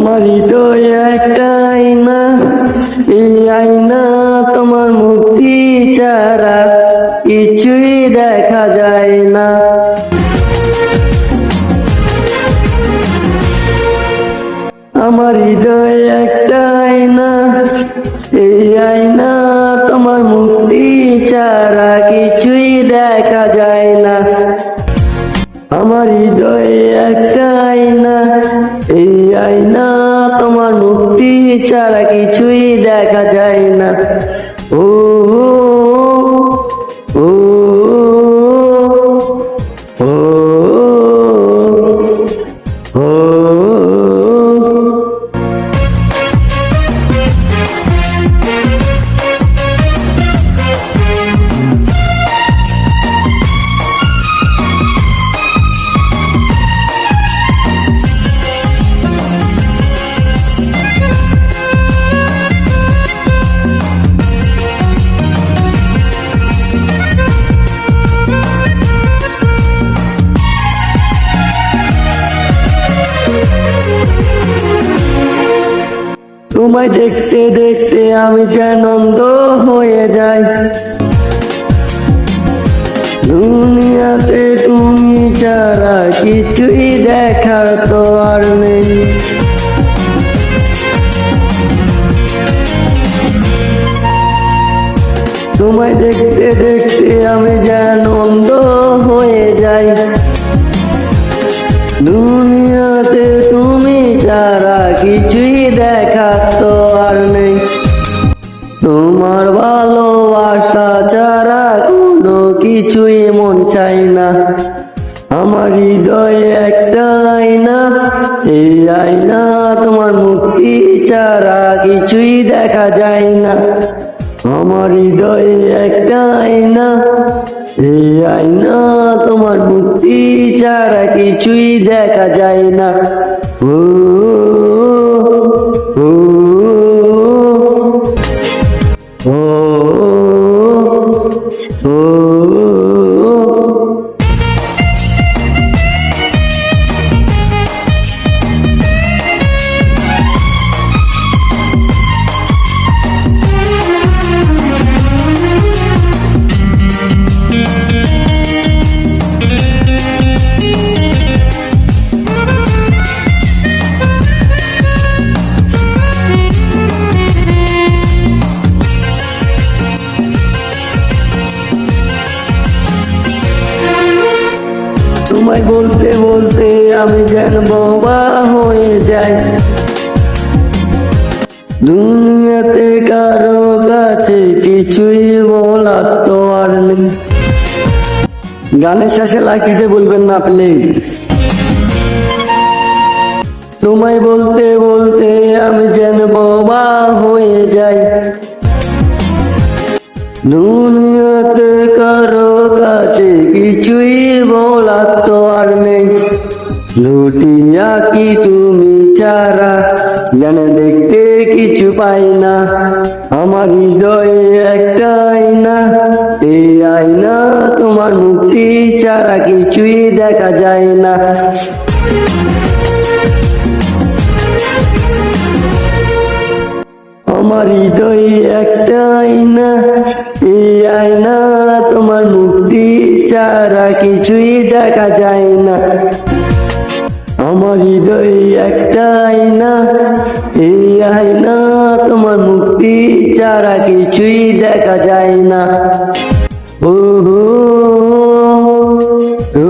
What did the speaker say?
আমার হৃদয়ে একটা আয়না, এই আয়না তোমার মুক্তি ছাড়া কিছুই দেখা যায় না। আমার হৃদয়ে একটা আয়না, এই আয়না তোমার মুক্তি ছাড়া কিছুই দেখা যায় না। আমার হৃদয়ে একটা আয়না, এই আয়না তোমার মুক্তি ছাড়া কিছুই দেখা যায় না। ও ও ও ও ও তোমায় দেখতে দেখতে আমি যেন অন্ধ হয়ে যাই। দুনিয়াতে তুমি ছাড়া কিছুই দেখার তো আর নেই। তোমায় দেখতে দেখতে আমি যেন অন্ধ হয়ে যাই। দুনিয়াতে তুমি ছাড়া কিছুই দেখার তো আর নেই। তোমার ভালোবাসা ছাড়া কোনো কিছুই মন চাই না। আমার হৃদয়ে একটা আয়না, এই আয়না তোমার মুক্তি ছাড়া কিছুই দেখা যায় না। আমার হৃদয়ে একটা আয়না, এই আয়না তোমার মুক্তি ছাড়া কিছুই দেখা যায় না। ও ও ও ও ও তোমায় বলতে বলতে আমি যেন বোবা হয়ে যাই। দুনিয়াতে কারো কাছে কিছুই বলার তো আর নেই। গানের শেষে লাইক দিতে বলবেন না প্লিজ। তোমায় বলতে বলতে আমি যেন বোবা হয়ে যাই। দুনিয়াতে কারো কাছে কিছুই বলার তো আর নেই। লুটিয়া কি তুমি ছাড়া যেন দেখতে কিছু পাই না। আমার হৃদয়ে একটা আয়না, এই আয়না তোমার মুক্তি ছাড়া কিছুই দেখা যায় না। আমার হৃদয়ে একটা আয়না, এই আয়না তোমার মুক্তি ছাড়া কিছুই দেখা যায় না। আমার হৃদয়ে একটা আয়না, এই আয়না তোমার মুক্তি ছাড়া কিছুই দেখা যায় না। ও ও ও